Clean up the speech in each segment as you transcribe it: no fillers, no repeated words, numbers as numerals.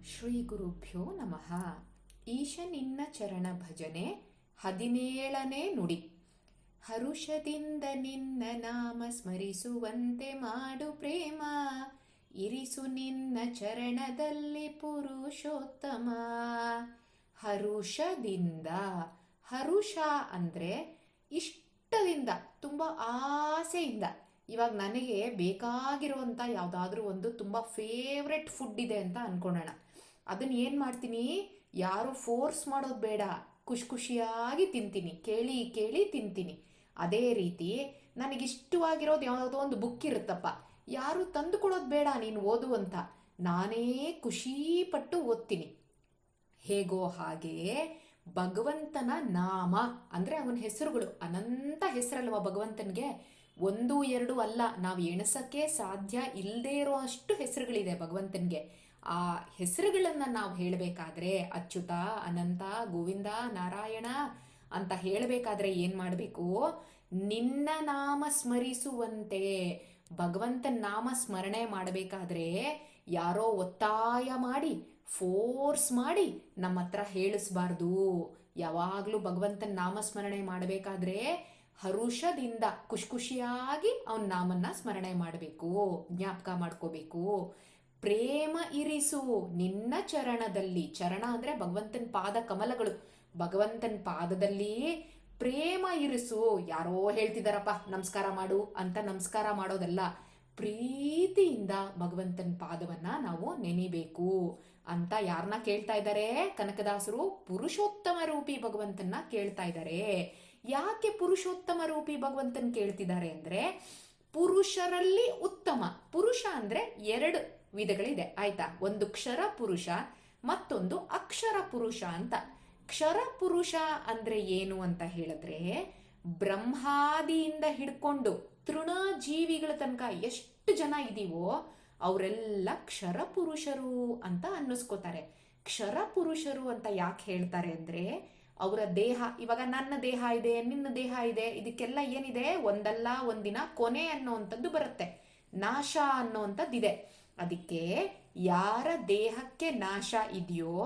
ಶ್ರೀ ಗುರುಭ್ಯೋ ನಮಃ. ಈಶ ನಿನ್ನ ಚರಣ ಭಜನೆ 17ನೇ ನುಡಿ. ಹರುಷದಿಂದ ನಿನ್ನ ನಾಮ ಸ್ಮರಿಸುವಂತೆ ಮಾಡು ಪ್ರೇಮ, ಇರಿಸು ನಿನ್ನ ಚರಣದಲ್ಲಿ ಪುರುಷೋತ್ತಮ. ಹರುಷದಿಂದ, ಹರುಷ ಅಂದರೆ ಇಷ್ಟದಿಂದ, ತುಂಬ ಆಸೆಯಿಂದ. ಇವಾಗ ನನಗೆ ಬೇಕಾಗಿರುವಂಥ ಯಾವುದಾದ್ರೂ ಒಂದು ತುಂಬ ಫೇವ್ರೆಟ್ ಫುಡ್ ಇದೆ ಅಂತ ಅನ್ಕೊಳ್ಳೋಣ. ಅದನ್ನು ಏನು ಮಾಡ್ತೀನಿ, ಯಾರು ಫೋರ್ಸ್ ಮಾಡೋದು ಬೇಡ, ಖುಷಿಯಾಗಿ ತಿಂತೀನಿ, ಕೇಳಿ ಕೇಳಿ ತಿಂತೀನಿ. ಅದೇ ರೀತಿ ನನಗಿಷ್ಟವಾಗಿರೋದು ಯಾವುದೋ ಒಂದು ಬುಕ್ ಇರುತ್ತಪ್ಪ, ಯಾರು ತಂದು ಕೊಡೋದು ಬೇಡ ನೀನು ಓದು ಅಂತ, ನಾನೇ ಖುಷಿಪಟ್ಟು ಓದ್ತೀನಿ. ಹೇಗೋ ಹಾಗೆ ಭಗವಂತನ ನಾಮ ಅಂದರೆ ಅವನ ಹೆಸರುಗಳು ಅನಂತ ಹೆಸರಲ್ವ ಭಗವಂತನಿಗೆ. 1, 2 ಅಲ್ಲ, ನಾವು ಎಣಸಕ್ಕೆ ಸಾಧ್ಯ ಇಲ್ಲದೆ ಇರೋ ಅಷ್ಟು ಹೆಸರುಗಳಿದೆ ಭಗವಂತನಿಗೆ. ಆ ಹೆಸರುಗಳನ್ನು ನಾವು ಹೇಳಬೇಕಾದ್ರೆ ಅಚ್ಯುತ, ಅನಂತ, ಗೋವಿಂದ, ನಾರಾಯಣ ಅಂತ ಹೇಳಬೇಕಾದ್ರೆ ಏನು ಮಾಡಬೇಕು? ನಿನ್ನ ನಾಮ ಸ್ಮರಿಸುವಂತೆ. ಭಗವಂತನ ನಾಮ ಸ್ಮರಣೆ ಮಾಡಬೇಕಾದ್ರೆ ಯಾರೋ ಒತ್ತಾಯ ಮಾಡಿ, ಫೋರ್ಸ್ ಮಾಡಿ ನಮ್ಮ ಹತ್ರ ಹೇಳಿಸ್ಬಾರ್ದು. ಯಾವಾಗಲೂ ಭಗವಂತನ ನಾಮಸ್ಮರಣೆ ಮಾಡಬೇಕಾದ್ರೆ ಹರುಷದಿಂದ ಖುಷಿಯಾಗಿ ಅವನ ನಾಮನ್ನ ಸ್ಮರಣೆ ಮಾಡಬೇಕು, ಜ್ಞಾಪಕ ಮಾಡ್ಕೋಬೇಕು. ಪ್ರೇಮ ಇರಿಸು ನಿನ್ನ ಚರಣದಲ್ಲಿ. ಚರಣ ಅಂದರೆ ಭಗವಂತನ ಪಾದ ಕಮಲಗಳು. ಭಗವಂತನ ಪಾದದಲ್ಲಿ ಪ್ರೇಮ ಇರಿಸು. ಯಾರೋ ಹೇಳ್ತಿದಾರಪ್ಪ ನಮಸ್ಕಾರ ಮಾಡು ಅಂತ ನಮಸ್ಕಾರ ಮಾಡೋದಲ್ಲ, ಪ್ರೀತಿಯಿಂದ ಭಗವಂತನ ಪಾದವನ್ನ ನಾವು ನೆನಿಬೇಕು ಅಂತ ಯಾರನ್ನ ಕೇಳ್ತಾ ಇದ್ದಾರೆ? ಕನಕದಾಸರು ಪುರುಷೋತ್ತಮ ರೂಪಿ ಭಗವಂತನ ಕೇಳ್ತಾ ಇದ್ದಾರೆ. ಯಾಕೆ ಪುರುಷೋತ್ತಮ ರೂಪಿ ಭಗವಂತನ ಕೇಳ್ತಿದ್ದಾರೆ ಅಂದ್ರೆ, ಪುರುಷರಲ್ಲಿ ಉತ್ತಮ. ಪುರುಷ ಅಂದ್ರೆ 2 ವಿಧಗಳಿದೆ ಆಯ್ತಾ. ಒಂದು ಕ್ಷರ ಪುರುಷ, ಮತ್ತೊಂದು ಅಕ್ಷರ ಪುರುಷ ಅಂತ. ಕ್ಷರ ಪುರುಷ ಅಂದ್ರೆ ಏನು ಅಂತ ಹೇಳಿದ್ರೆ, ಬ್ರಹ್ಮಾದಿಯಿಂದ ಹಿಡ್ಕೊಂಡು ತೃಣ ಜೀವಿಗಳ ತನಕ ಎಷ್ಟು ಜನ ಇದೀವೋ ಅವರೆಲ್ಲ ಕ್ಷರ ಪುರುಷರು ಅಂತ ಅನ್ನಿಸ್ಕೋತಾರೆ. ಕ್ಷರ ಪುರುಷರು ಅಂತ ಯಾಕೆ ಹೇಳ್ತಾರೆ ಅಂದ್ರೆ, ಅವರ ದೇಹ, ಇವಾಗ ನನ್ನ ದೇಹ ಇದೆ, ನಿನ್ನ ದೇಹ ಇದೆ, ಇದಕ್ಕೆಲ್ಲ ಏನಿದೆ, ಒಂದಲ್ಲ ಒಂದಿನ ಕೊನೆ ಅನ್ನೋವಂಥದ್ದು ಬರುತ್ತೆ, ನಾಶ ಅನ್ನೋವಂಥದ್ದಿದೆ. ಅದಕ್ಕೆ ಯಾರ ದೇಹಕ್ಕೆ ನಾಶ ಇದೆಯೋ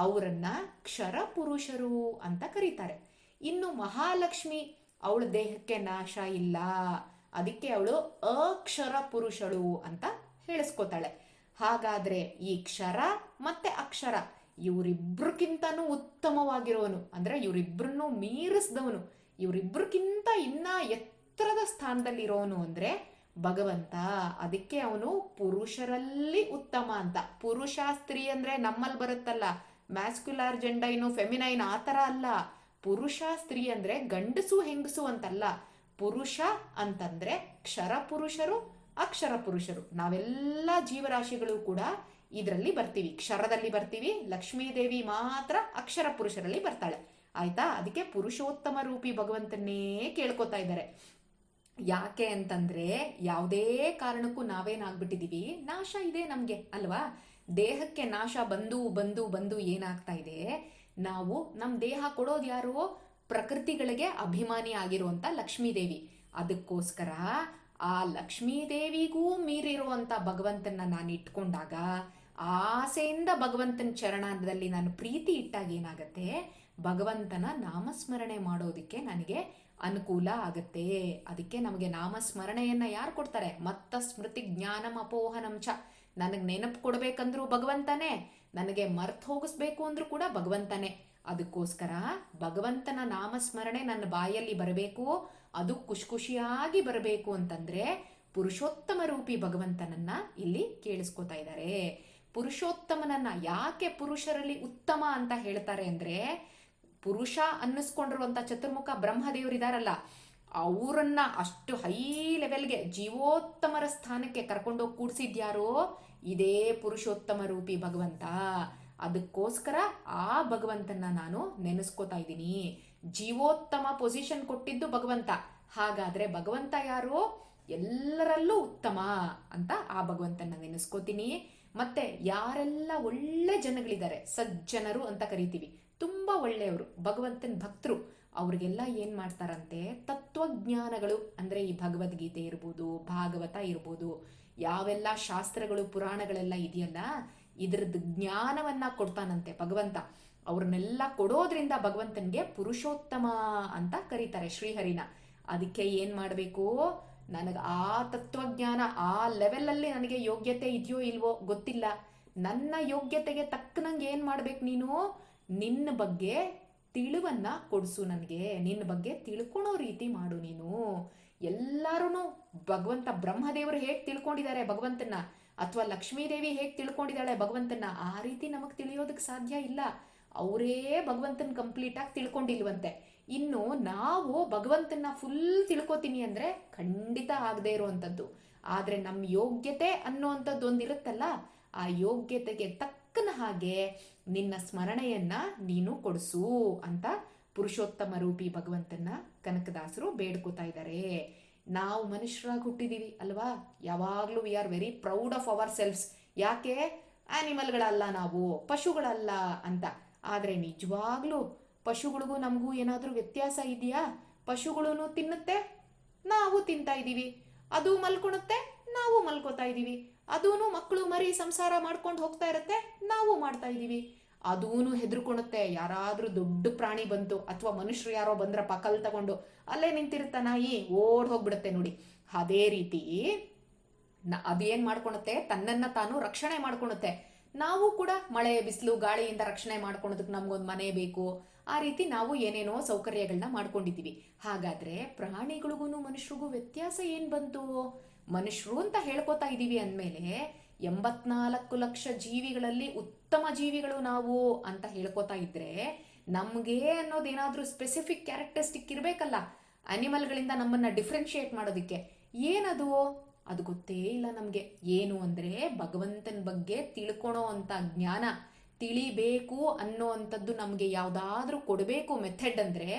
ಅವರನ್ನ ಕ್ಷರ ಪುರುಷರು ಅಂತ ಕರೀತಾರೆ. ಇನ್ನು ಮಹಾಲಕ್ಷ್ಮಿ, ಅವಳ ದೇಹಕ್ಕೆ ನಾಶ ಇಲ್ಲ, ಅದಕ್ಕೆ ಅವಳು ಅಕ್ಷರ ಪುರುಷಳು ಅಂತ ಹೇಳಿಸ್ಕೋತಾಳೆ. ಹಾಗಾದ್ರೆ ಈ ಕ್ಷರ ಮತ್ತೆ ಅಕ್ಷರ ಇವರಿಬ್ರಕ್ಕಿಂತನೂ ಉತ್ತಮವಾಗಿರೋನು, ಅಂದ್ರೆ ಇವರಿಬ್ರನ್ನು ಮೀರಿಸಿದವನು, ಇವರಿಬ್ರಕ್ಕಿಂತ ಇನ್ನ ಎತ್ತರದ ಸ್ಥಾನದಲ್ಲಿರೋನು ಅಂದ್ರೆ ಭಗವಂತ. ಅದಕ್ಕೆ ಅವನು ಪುರುಷರಲ್ಲಿ ಉತ್ತಮ ಅಂತ. ಪುರುಷ ಸ್ತ್ರೀ ಅಂದ್ರೆ ನಮ್ಮಲ್ಲಿ ಬರುತ್ತಲ್ಲ, ಮ್ಯಾಸ್ಕ್ಯುಲರ್ ಜೆಂಡೈನು ಫೆಮಿನೈನ್ ಆ ಥರ ಅಲ್ಲ. ಪುರುಷ ಸ್ತ್ರೀ ಅಂದ್ರೆ ಗಂಡಸು ಹೆಂಗಸು ಅಂತಲ್ಲ. ಪುರುಷ ಅಂತಂದ್ರೆ ಕ್ಷರ ಪುರುಷರು, ಅಕ್ಷರ ಪುರುಷರು. ನಾವೆಲ್ಲ ಜೀವರಾಶಿಗಳು ಕೂಡ ಇದರಲ್ಲಿ ಬರ್ತೀವಿ, ಕ್ಷರದಲ್ಲಿ ಬರ್ತೀವಿ. ಲಕ್ಷ್ಮೀದೇವಿ ಮಾತ್ರ ಅಕ್ಷರ ಪುರುಷರಲ್ಲಿ ಬರ್ತಾಳೆ ಆಯ್ತಾ. ಅದಕ್ಕೆ ಪುರುಷೋತ್ತಮ ರೂಪಿ ಭಗವಂತನ್ನೇ ಕೇಳ್ಕೊತಾ ಇದ್ದಾರೆ. ಯಾಕೆ ಅಂತಂದ್ರೆ, ಯಾವುದೇ ಕಾರಣಕ್ಕೂ ನಾವೇನಾಗ್ಬಿಟ್ಟಿದೀವಿ, ನಾಶ ಇದೆ ನಮ್ಗೆ ಅಲ್ವಾ. ದೇಹಕ್ಕೆ ನಾಶ ಬಂದು ಬಂದು ಬಂದು ಏನಾಗ್ತಾ ಇದೆ, ನಾವು ನಮ್ಮ ದೇಹ ಕೊಡೋದು ಯಾರು? ಪ್ರಕೃತಿಗಳಿಗೆ ಅಭಿಮಾನಿ ಆಗಿರುವಂತ ಲಕ್ಷ್ಮೀದೇವಿ. ಅದಕ್ಕೋಸ್ಕರ ಆ ಲಕ್ಷ್ಮೀದೇವಿಗೂ ಮೀರಿರುವಂತ ಭಗವಂತನ ನಾನು ಇಟ್ಕೊಂಡಾಗ, ಆಸೆಯಿಂದ ಭಗವಂತನ ಚರಣದಲ್ಲಿ ನಾನು ಪ್ರೀತಿ ಇಟ್ಟಾಗ ಏನಾಗತ್ತೆ, ಭಗವಂತನ ನಾಮಸ್ಮರಣೆ ಮಾಡೋದಕ್ಕೆ ನನಗೆ ಅನುಕೂಲ ಆಗತ್ತೆ. ಅದಕ್ಕೆ ನಮಗೆ ನಾಮಸ್ಮರಣೆಯನ್ನ ಯಾರು ಕೊಡ್ತಾರೆ? ಮತ್ತ ಸ್ಮೃತಿ ಜ್ಞಾನಂ ಅಪೋಹನಂ ಚ. ನನಗೆ ನೆನಪು ಕೊಡ್ಬೇಕಂದ್ರೂ ಭಗವಂತನೇ, ನನಗೆ ಮರ್ತ್ ಹೋಗಿಸ್ಬೇಕು ಅಂದ್ರೂ ಕೂಡ ಭಗವಂತನೇ. ಅದಕ್ಕೋಸ್ಕರ ಭಗವಂತನ ನಾಮಸ್ಮರಣೆ ನನ್ನ ಬಾಯಲ್ಲಿ ಬರಬೇಕು, ಅದು ಖುಷಿಯಾಗಿ ಬರಬೇಕು ಅಂತಂದ್ರೆ ಪುರುಷೋತ್ತಮ ರೂಪಿ ಭಗವಂತನನ್ನ ಇಲ್ಲಿ ಕೇಳಿಸ್ಕೊತಾ ಇದ್ದಾರೆ. ಪುರುಷೋತ್ತಮನನ್ನ ಯಾಕೆ ಪುರುಷರಲ್ಲಿ ಉತ್ತಮ ಅಂತ ಹೇಳ್ತಾರೆ ಅಂದ್ರೆ, ಪುರುಷ ಅನ್ನಿಸ್ಕೊಂಡಿರುವಂತ ಚತುರ್ಮುಖ ಬ್ರಹ್ಮದೇವರಿದಾರಲ್ಲ, ಅವರನ್ನ ಅಷ್ಟು ಹೈ ಲೆವೆಲ್ಗೆ ಜೀವೋತ್ತಮರ ಸ್ಥಾನಕ್ಕೆ ಕರ್ಕೊಂಡೋಗಿ ಕೂಡ್ಸಿದ್ಯಾರೋ ಇದೇ ಪುರುಷೋತ್ತಮ ರೂಪಿ ಭಗವಂತ. ಅದಕ್ಕೋಸ್ಕರ ಆ ಭಗವಂತನ ನಾನು ನೆನೆಸ್ಕೋತಾ ಇದ್ದೀನಿ. ಜೀವೋತ್ತಮ ಪೊಸಿಷನ್ ಕೊಟ್ಟಿದ್ದು ಭಗವಂತ. ಹಾಗಾದ್ರೆ ಭಗವಂತ ಯಾರು? ಎಲ್ಲರಲ್ಲೂ ಉತ್ತಮ ಅಂತ ಆ ಭಗವಂತನ ನೆನೆಸ್ಕೋತೀನಿ. ಮತ್ತೆ ಯಾರೆಲ್ಲ ಒಳ್ಳೆ ಜನಗಳಿದ್ದಾರೆ, ಸಜ್ಜನರು ಅಂತ ಕರಿತೀವಿ, ತುಂಬಾ ಒಳ್ಳೆಯವರು, ಭಗವಂತನ ಭಕ್ತರು, ಅವ್ರಿಗೆಲ್ಲ ಏನ್ ಮಾಡ್ತಾರಂತೆ, ತತ್ವಜ್ಞಾನಗಳು ಅಂದ್ರೆ ಈ ಭಗವದ್ಗೀತೆ ಇರ್ಬೋದು, ಭಾಗವತ ಇರ್ಬೋದು, ಯಾವೆಲ್ಲ ಶಾಸ್ತ್ರಗಳು ಪುರಾಣಗಳೆಲ್ಲ ಇದೆಯಲ್ಲ, ಇದ್ರದ್ದು ಜ್ಞಾನವನ್ನ ಕೊಡ್ತಾನಂತೆ ಭಗವಂತ. ಅವ್ರನ್ನೆಲ್ಲ ಕೊಡೋದ್ರಿಂದ ಭಗವಂತನ್ಗೆ ಪುರುಷೋತ್ತಮ ಅಂತ ಕರೀತಾರೆ ಶ್ರೀಹರಿನ. ಅದಕ್ಕೆ ಏನ್ ಮಾಡ್ಬೇಕು, ನನಗೆ ಆ ತತ್ವಜ್ಞಾನ ಆ ಲೆವೆಲಲ್ಲಿ ನನಗೆ ಯೋಗ್ಯತೆ ಇದೆಯೋ ಇಲ್ವೋ ಗೊತ್ತಿಲ್ಲ. ನನ್ನ ಯೋಗ್ಯತೆಗೆ ತಕ್ಕನಂಗೆ ಏನ್ ಮಾಡ್ಬೇಕು, ನೀನು ನಿನ್ನ ಬಗ್ಗೆ ತಿಳಿವನ್ನ ಕೊಡಿಸು ನನಗೆ, ನಿನ್ನ ಬಗ್ಗೆ ತಿಳ್ಕೊಳೋ ರೀತಿ ಮಾಡು ನೀನು. ಎಲ್ಲಾರು ಭಗವಂತ ಬ್ರಹ್ಮದೇವರು ಹೇಗೆ ತಿಳ್ಕೊಂಡಿದ್ದಾರೆ ಭಗವಂತನ, ಅಥವಾ ಲಕ್ಷ್ಮೀದೇವಿ ಹೇಗೆ ತಿಳ್ಕೊಂಡಿದ್ದಾಳೆ ಭಗವಂತನ, ಆ ರೀತಿ ನಮಗ್ ತಿಳಿಯೋದಕ್ಕೆ ಸಾಧ್ಯ ಇಲ್ಲ. ಅವರೇ ಭಗವಂತನ ಕಂಪ್ಲೀಟ್ ಆಗಿ ತಿಳ್ಕೊಂಡಿಲ್ವಂತೆ. ಇನ್ನು ನಾವು ಭಗವಂತನ ಫುಲ್ ತಿಳ್ಕೊತೀನಿ ಅಂದ್ರೆ ಖಂಡಿತ ಆಗದೆ ಇರುವಂಥದ್ದು. ಆದ್ರೆ ನಮ್ಮ ಯೋಗ್ಯತೆ ಅನ್ನುವಂಥದ್ದು ಒಂದಿರುತ್ತಲ್ಲ, ಆ ಯೋಗ್ಯತೆಗೆ ತಕ್ಕನ ಹಾಗೆ ನಿನ್ನ ಸ್ಮರಣೆಯನ್ನ ನೀನು ಕೊಡಿಸು ಅಂತ ಪುರುಷೋತ್ತಮ ರೂಪಿ ಭಗವಂತನ ಕನಕದಾಸರು ಬೇಡ್ಕೋತಾ ಇದ್ದಾರೆ. ನಾವು ಮನುಷ್ಯರಾಗಿ ಹುಟ್ಟಿದೀವಿ ಅಲ್ವಾ, ಯಾವಾಗ್ಲೂ we are very proud of our selves. ಯಾಕೆ, ಆನಿಮಲ್ಗಳಲ್ಲ, ನಾವು ಪಶುಗಳಲ್ಲ ಅಂತ. ಆದ್ರೆ ನಿಜವಾಗ್ಲೂ ಪಶುಗಳಿಗೂ ನಮಗೂ ಏನಾದ್ರೂ ವ್ಯತ್ಯಾಸ ಇದೆಯಾ? ಪಶುಗಳು ತಿನ್ನುತ್ತೆ, ನಾವು ತಿಂತಾ ಇದೀವಿ. ಅದು ಮಲ್ಕೊಳುತ್ತೆ, ನಾವು ಮಲ್ಕೋತಾ ಇದೀವಿ. ಅದೂನು ಮಕ್ಕಳು ಮರಿ ಸಂಸಾರ ಮಾಡ್ಕೊಂಡು ಹೋಗ್ತಾ ಇರತ್ತೆ, ನಾವು ಮಾಡ್ತಾ ಇದೀವಿ. ಅದೂನು ಹೆದರ್ಕೊಳುತ್ತೆ, ಯಾರಾದ್ರೂ ದೊಡ್ಡ ಪ್ರಾಣಿ ಬಂತು ಅಥವಾ ಮನುಷ್ಯರು ಯಾರೋ ಬಂದ್ರಪ್ಪ ಕಲ್ ತಗೊಂಡು, ಅಲ್ಲೇ ನಿಂತಿರುತ್ತ ನಾಯಿ, ಓಡ್ ಹೋಗ್ಬಿಡುತ್ತೆ ನೋಡಿ. ಅದೇ ರೀತಿ ಅದೇನ್ ಮಾಡ್ಕೊಳುತ್ತೆ, ತನ್ನನ್ನ ತಾನು ರಕ್ಷಣೆ ಮಾಡ್ಕೊಳುತ್ತೆ. ನಾವು ಕೂಡ ಮಳೆ ಬಿಸಿಲು ಗಾಳಿಯಿಂದ ರಕ್ಷಣೆ ಮಾಡ್ಕೊಳೋದಕ್ಕೆ ನಮ್ಗೊಂದು ಮನೆ ಬೇಕು. ಆ ರೀತಿ ನಾವು ಏನೇನೋ ಸೌಕರ್ಯಗಳನ್ನ ಮಾಡ್ಕೊಂಡಿದೀವಿ. ಹಾಗಾದ್ರೆ ಪ್ರಾಣಿಗಳಿಗೂ ಮನುಷ್ಯರಿಗೂ ವ್ಯತ್ಯಾಸ ಏನ್ ಬಂತು? ಮನುಷ್ಯರು ಅಂತ ಹೇಳ್ಕೊತಾ ಇದೀವಿ ಅಂದ್ಮೇಲೆ 84 ಲಕ್ಷ ಜೀವಿಗಳಲ್ಲಿ ಉತ್ತಮ ಜೀವಿಗಳು ನಾವು ಅಂತ ಹೇಳ್ಕೊತಾ ಇದ್ರೆ ನಮ್ಗೆ ಅನ್ನೋದೇನಾದ್ರೂ ಸ್ಪೆಸಿಫಿಕ್ ಕ್ಯಾರೆಕ್ಟರಿಸ್ಟಿಕ್ ಇರ್ಬೇಕಲ್ಲ ಅನಿಮಲ್ಗಳಿಂದ ನಮ್ಮನ್ನ ಡಿಫ್ರೆನ್ಶಿಯೇಟ್ ಮಾಡೋದಿಕ್ಕೆ. ಏನದು? ಅದು ಗೊತ್ತೇ ಇಲ್ಲ ನಮ್ಗೆ. ಏನು ಅಂದ್ರೆ ಭಗವಂತನ ಬಗ್ಗೆ ತಿಳ್ಕೊಳೋ ಅಂತ ಜ್ಞಾನ, ತಿಳಿಬೇಕು ಅನ್ನೋ ಅಂಥದ್ದು ನಮ್ಗೆ ಯಾವ್ದಾದ್ರೂ ಕೊಡಬೇಕು ಮೆಥಡ್ ಅಂದ್ರೆ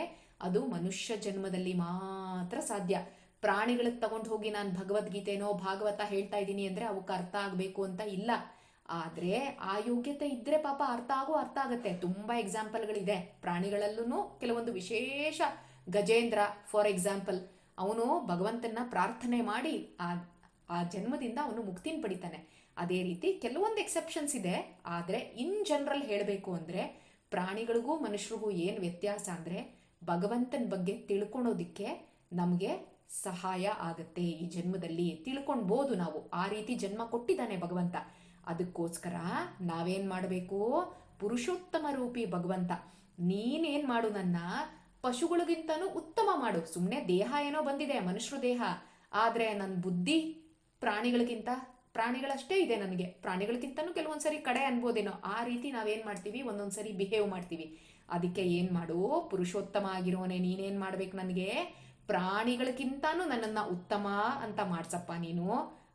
ಅದು ಮನುಷ್ಯ ಜನ್ಮದಲ್ಲಿ ಮಾತ್ರ ಸಾಧ್ಯ. ಪ್ರಾಣಿಗಳಿಗೆ ತಗೊಂಡು ಹೋಗಿ ನಾನು ಭಗವದ್ಗೀತೆನೋ ಭಾಗವತ ಹೇಳ್ತಾ ಇದ್ದೀನಿ ಅಂದ್ರೆ ಅವಕ್ಕೆ ಅರ್ಥ ಆಗ್ಬೇಕು ಅಂತ ಇಲ್ಲ. ಆದ್ರೆ ಆ ಯೋಗ್ಯತೆ ಇದ್ರೆ ಪಾಪ ಅರ್ಥ ಆಗತ್ತೆ. ತುಂಬಾ ಎಕ್ಸಾಂಪಲ್ಗಳಿದೆ ಪ್ರಾಣಿಗಳಲ್ಲೂ. ಕೆಲವೊಂದು ವಿಶೇಷ, ಗಜೇಂದ್ರ ಫಾರ್ ಎಕ್ಸಾಂಪಲ್, ಅವನು ಭಗವಂತನ ಪ್ರಾರ್ಥನೆ ಮಾಡಿ ಆ ಜನ್ಮದಿಂದ ಅವನು ಮುಕ್ತಿನ ಪಡಿತಾನೆ. ಅದೇ ರೀತಿ ಕೆಲವೊಂದು ಎಕ್ಸೆಪ್ಷನ್ಸ್ ಇದೆ. ಆದ್ರೆ ಇನ್ ಜನರಲ್ ಹೇಳಬೇಕು ಅಂದ್ರೆ ಪ್ರಾಣಿಗಳಿಗೂ ಮನುಷ್ಯರಿಗೂ ಏನ್ ವ್ಯತ್ಯಾಸ ಅಂದ್ರೆ ಭಗವಂತನ ಬಗ್ಗೆ ತಿಳ್ಕೊಳೋದಿಕ್ಕೆ ನಮ್ಗೆ ಸಹಾಯ ಆಗತ್ತೆ. ಈ ಜನ್ಮದಲ್ಲಿ ತಿಳ್ಕೊಳ್ಬಹುದು ನಾವು, ಆ ರೀತಿ ಜನ್ಮ ಕೊಟ್ಟಿದ್ದಾನೆ ಭಗವಂತ. ಅದಕ್ಕೋಸ್ಕರ ನಾವೇನ್ ಮಾಡಬೇಕು? ಪುರುಷೋತ್ತಮ ರೂಪಿ ಭಗವಂತ, ನೀನೇನ್ ಮಾಡು, ನನ್ನ ಪಶುಗಳಿಗಿಂತನೂ ಉತ್ತಮ ಮಾಡು. ಸುಮ್ಮನೆ ದೇಹ ಏನೋ ಬಂದಿದೆ, ಮನುಷ್ಯರು ದೇಹ, ಆದ್ರೆ ನನ್ನ ಬುದ್ಧಿ ಪ್ರಾಣಿಗಳಷ್ಟೇ ಇದೆ ನನಗೆ. ಪ್ರಾಣಿಗಳಿಗಿಂತನೂ ಕೆಲವೊಂದ್ಸರಿ ಕಡೆ ಅನ್ಬೋದೇನೋ. ಆ ರೀತಿ ನಾವೇನ್ ಮಾಡ್ತೀವಿ, ಒಂದೊಂದ್ಸರಿ ಬಿಹೇವ್ ಮಾಡ್ತೀವಿ. ಅದಕ್ಕೆ ಏನ್ ಮಾಡು, ಪುರುಷೋತ್ತಮ ಆಗಿರೋನೆ ನೀನೇನ್ ಮಾಡ್ಬೇಕು, ನನಗೆ ಪ್ರಾಣಿಗಳಿಗಿಂತಾನು ನನ್ನನ್ನ ಉತ್ತಮ ಅಂತ ಮಾಡ್ಸಪ್ಪ ನೀನು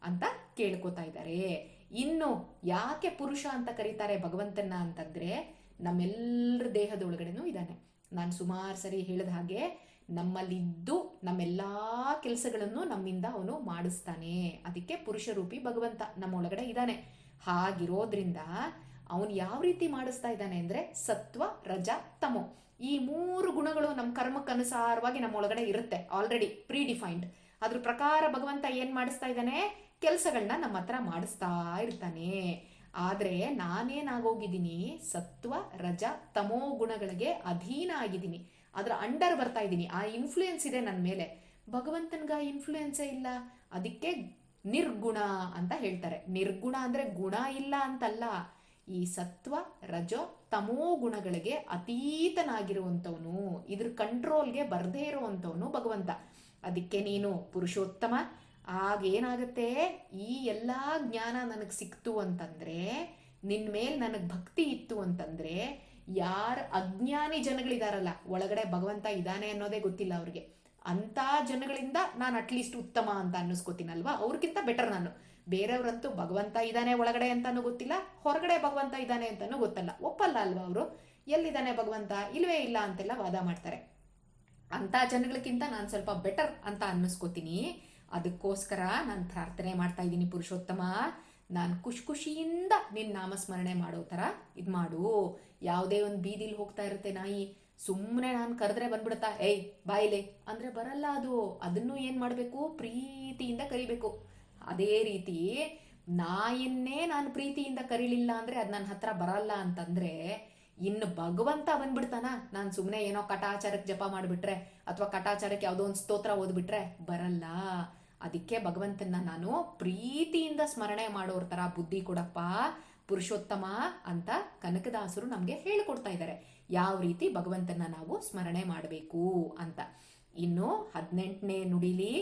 ಅಂತ ಕೇಳ್ಕೊತಾ ಇದ್ದಾರೆ. ಇನ್ನು ಯಾಕೆ ಪುರುಷ ಅಂತ ಕರೀತಾರೆ ಭಗವಂತನ ಅಂತಂದ್ರೆ ನಮ್ಮೆಲ್ಲರ ದೇಹದೊಳಗಡೆನೂ ಇದ್ದಾನೆ. ನಾನು ಸುಮಾರು ಸರಿ ಹೇಳಿದ ಹಾಗೆ ನಮ್ಮಲ್ಲಿದ್ದು ನಮ್ಮೆಲ್ಲಾ ಕೆಲಸಗಳನ್ನು ನಮ್ಮಿಂದ ಅವನು ಮಾಡಿಸ್ತಾನೆ. ಅದಕ್ಕೆ ಪುರುಷ ರೂಪಿ ಭಗವಂತ ನಮ್ಮೊಳಗಡೆ ಇದ್ದಾನೆ. ಹಾಗಿರೋದ್ರಿಂದ ಅವನು ಯಾವ ರೀತಿ ಮಾಡಿಸ್ತಾ ಇದ್ದಾನೆ ಅಂದ್ರೆ ಸತ್ವ ರಜ ತಮೋ, ಈ 3 ಗುಣಗಳು ನಮ್ಮ ಕರ್ಮಕ್ಕನುಸಾರವಾಗಿ ನಮ್ಮೊಳಗಡೆ ಇರುತ್ತೆ, ಆಲ್ರೆಡಿ ಪ್ರೀ ಡಿಫೈನ್ಡ್. ಅದ್ರ ಪ್ರಕಾರ ಭಗವಂತ ಏನ್ ಮಾಡಿಸ್ತಾ ಇದ್ದಾನೆ, ಕೆಲಸಗಳನ್ನ ನಮ್ಮ ಹತ್ರ ಮಾಡಿಸ್ತಾ ಇರ್ತಾನೆ. ಆದ್ರೆ ನಾನೇನಾಗೋಗಿದ್ದೀನಿ, ಸತ್ವ ರಜ ತಮೋ ಗುಣಗಳಿಗೆ ಅಧೀನ ಆಗಿದ್ದೀನಿ, ಅದ್ರ ಅಂಡರ್ ಬರ್ತಾ ಇದ್ದೀನಿ. ಆ ಇನ್ಫ್ಲೂಯೆನ್ಸ್ ಇದೆ ನನ್ನ ಮೇಲೆ. ಭಗವಂತನ್ಗ ಇನ್ಫ್ಲೂಯೆನ್ಸೇ ಇಲ್ಲ. ಅದಕ್ಕೆ ನಿರ್ಗುಣ ಅಂತ ಹೇಳ್ತಾರೆ. ನಿರ್ಗುಣ ಅಂದ್ರೆ ಗುಣ ಇಲ್ಲ ಅಂತಲ್ಲ, ಈ ಸತ್ವ ರಜೋ ತಮೋ ಗುಣಗಳಿಗೆ ಅತೀತನಾಗಿರುವಂಥವನು, ಇದ್ರ ಕಂಟ್ರೋಲ್ಗೆ ಬರ್ದೇ ಇರುವಂಥವನು ಭಗವಂತ. ಅದಕ್ಕೆ ನೀನು ಪುರುಷೋತ್ತಮ. ಆಗೇನಾಗತ್ತೆ, ಈ ಎಲ್ಲಾ ಜ್ಞಾನ ನನಗೆ ಸಿಕ್ತು ಅಂತಂದ್ರೆ, ನಿನ್ ಮೇಲ್ ನನಗೆ ಭಕ್ತಿ ಇತ್ತು ಅಂತಂದ್ರೆ, ಯಾರ ಅಜ್ಞಾನಿ ಜನಗಳಿದಾರಲ್ಲ, ಒಳಗಡೆ ಭಗವಂತ ಇದ್ದಾನೆ ಅನ್ನೋದೇ ಗೊತ್ತಿಲ್ಲ ಅವ್ರಿಗೆ, ಅಂತ ಜನಗಳಿಂದ ನಾನು ಅಟ್ಲೀಸ್ಟ್ ಉತ್ತಮ ಅಂತ ಅನ್ನಿಸ್ಕೋತೀನಲ್ವಾ, ಅವ್ರಿಗಿಂತ ಬೆಟರ್ ನಾನು. ಬೇರೆಯವ್ರಂತೂ ಭಗವಂತ ಇದ್ದಾನೆ ಒಳಗಡೆ ಅಂತಾನು ಗೊತ್ತಿಲ್ಲ, ಹೊರಗಡೆ ಭಗವಂತ ಇದ್ದಾನೆ ಅಂತಾನು ಗೊತ್ತಲ್ಲ, ಒಪ್ಪಲ್ಲ ಅಲ್ವಾ ಅವರು. ಎಲ್ಲಿದ್ದಾನೆ ಭಗವಂತ, ಇಲ್ವೇ ಇಲ್ಲ ಅಂತೆಲ್ಲ ವಾದ ಮಾಡ್ತಾರೆ. ಅಂತ ಜನಗಳಿಗಿಂತ ನಾನು ಸ್ವಲ್ಪ ಬೆಟರ್ ಅಂತ ಅನ್ನಿಸ್ಕೋತೀನಿ. ಅದಕ್ಕೋಸ್ಕರ ನಾನು ಪ್ರಾರ್ಥನೆ ಮಾಡ್ತಾ ಇದ್ದೀನಿ, ಪುರುಷೋತ್ತಮ ನಾನು ಖುಷಿಯಿಂದ ನಿನ್ನ ನಾಮಸ್ಮರಣೆ ಮಾಡೋ ಥರ ಇದು ಮಾಡು. ಯಾವುದೇ ಒಂದು ಬೀದಿಲಿ ಹೋಗ್ತಾ ಇರುತ್ತೆ ನಾಯಿ, ಸುಮ್ಮನೆ ನಾನು ಕರೆದ್ರೆ ಬಂದ್ಬಿಡುತ್ತಾ, ಏಯ್ ಬಾಯಿಲೆ ಅಂದ್ರೆ ಬರಲ್ಲ ಅದು. ಅದನ್ನು ಏನು ಮಾಡಬೇಕು, ಪ್ರೀತಿಯಿಂದ ಕರಿಬೇಕು. ಅದೇ ರೀತಿ ನಾಯನ್ನೇ ನಾನು ಪ್ರೀತಿಯಿಂದ ಕರೀಲಿಲ್ಲ ಅಂದ್ರೆ ಅದು ನನ್ನ ಹತ್ರ ಬರಲ್ಲ ಅಂತಂದ್ರೆ ಇನ್ನು ಭಗವಂತ ಬಂದ್ಬಿಡ್ತಾನ? ನಾನು ಸುಮ್ಮನೆ ಏನೋ ಕಟಾಚಾರಕ್ಕೆ ಜಪ ಮಾಡಿಬಿಟ್ರೆ ಅಥವಾ ಕಟಾಚಾರಕ್ಕೆ ಯಾವುದೋ ಒಂದು ಸ್ತೋತ್ರ ಓದ್ಬಿಟ್ರೆ ಬರಲ್ಲ. ಅದಕ್ಕೆ ಭಗವಂತನ ನಾನು ಪ್ರೀತಿಯಿಂದ ಸ್ಮರಣೆ ಮಾಡೋರ ಥರ ಬುದ್ಧಿ ಕೊಡಪ್ಪ ಪುರುಷೋತ್ತಮ ಅಂತ ಕನಕದಾಸರು ನಮಗೆ ಹೇಳಿಕೊಡ್ತಾ ಇದ್ದಾರೆ, ಯಾವ ರೀತಿ ಭಗವಂತನ ನಾವು ಸ್ಮರಣೆ ಮಾಡಬೇಕು ಅಂತ. ಇನ್ನು 18ನೇ ನುಡಿಲಿ,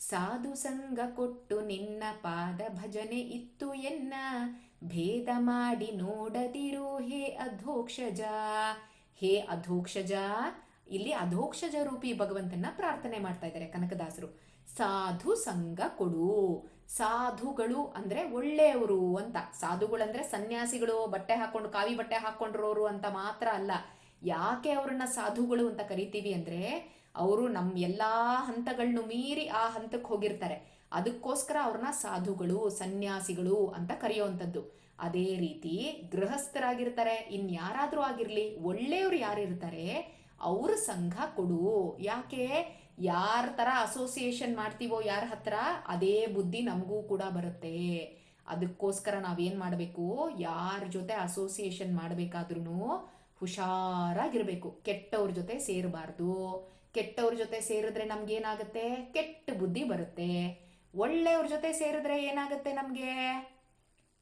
ಸಾಧು ಸಂಗ ಕೊಟ್ಟು ನಿನ್ನ ಪಾದ ಭಜನೆ ಇತ್ತು ಎನ್ನ, ಭೇದ ಮಾಡಿ ನೋಡದಿರು ಹೇ ಅಧೋಕ್ಷಜ. ಹೇ ಅಧೋಕ್ಷಜ, ಇಲ್ಲಿ ಅಧೋಕ್ಷಜ ರೂಪಿ ಭಗವಂತನ ಪ್ರಾರ್ಥನೆ ಮಾಡ್ತಾ ಇದ್ದಾರೆ ಕನಕದಾಸರು. ಸಾಧು ಸಂಗ ಕೊಡು. ಸಾಧುಗಳು ಅಂದ್ರೆ ಒಳ್ಳೆಯವರು ಅಂತ. ಸಾಧುಗಳಂದ್ರೆ ಸನ್ಯಾಸಿಗಳು, ಬಟ್ಟೆ ಹಾಕೊಂಡು ಕಾವಿ ಬಟ್ಟೆ ಹಾಕೊಂಡ್ರೋರು ಅಂತ ಮಾತ್ರ ಅಲ್ಲ. ಯಾಕೆ ಅವ್ರನ್ನ ಸಾಧುಗಳು ಅಂತ ಕರಿತೀವಿ ಅಂದ್ರೆ ಅವರು ನಮ್ಮ ಎಲ್ಲಾ ಹಂತಗಳನ್ನು ಮೀರಿ ಆ ಹಂತಕ್ಕೆ ಹೋಗಿರ್ತಾರೆ. ಅದಕ್ಕೋಸ್ಕರ ಅವ್ರನ್ನ ಸಾಧುಗಳು, ಸನ್ಯಾಸಿಗಳು ಅಂತ ಕರೆಯುವಂಥದ್ದು. ಅದೇ ರೀತಿ ಗೃಹಸ್ಥರಾಗಿರ್ತಾರೆ, ಇನ್ಯಾರಾದ್ರೂ ಆಗಿರ್ಲಿ, ಒಳ್ಳೆಯವ್ರು ಯಾರಿರ್ತಾರೆ ಅವ್ರ ಸಂಘ ಕೊಡು. ಯಾಕೆ? ಯಾರ ತರ ಅಸೋಸಿಯೇಷನ್ ಮಾಡ್ತೀವೋ ಯಾರ ಹತ್ರ, ಅದೇ ಬುದ್ಧಿ ನಮಗೂ ಕೂಡ ಬರುತ್ತೆ. ಅದಕ್ಕೋಸ್ಕರ ನಾವೇನ್ ಮಾಡಬೇಕು, ಯಾರ ಜೊತೆ ಅಸೋಸಿಯೇಷನ್ ಮಾಡ್ಬೇಕಾದ್ರೂ ಹುಷಾರಾಗಿರ್ಬೇಕು. ಕೆಟ್ಟವ್ರ ಜೊತೆ ಸೇರಬಾರ್ದು. ಕೆಟ್ಟವ್ರ ಜೊತೆ ಸೇರಿದ್ರೆ ನಮ್ಗೇನಾಗತ್ತೆ? ಕೆಟ್ಟ ಬುದ್ಧಿ ಬರುತ್ತೆ. ಒಳ್ಳೆಯವ್ರ ಜೊತೆ ಸೇರಿದ್ರೆ ಏನಾಗುತ್ತೆ? ನಮ್ಗೆ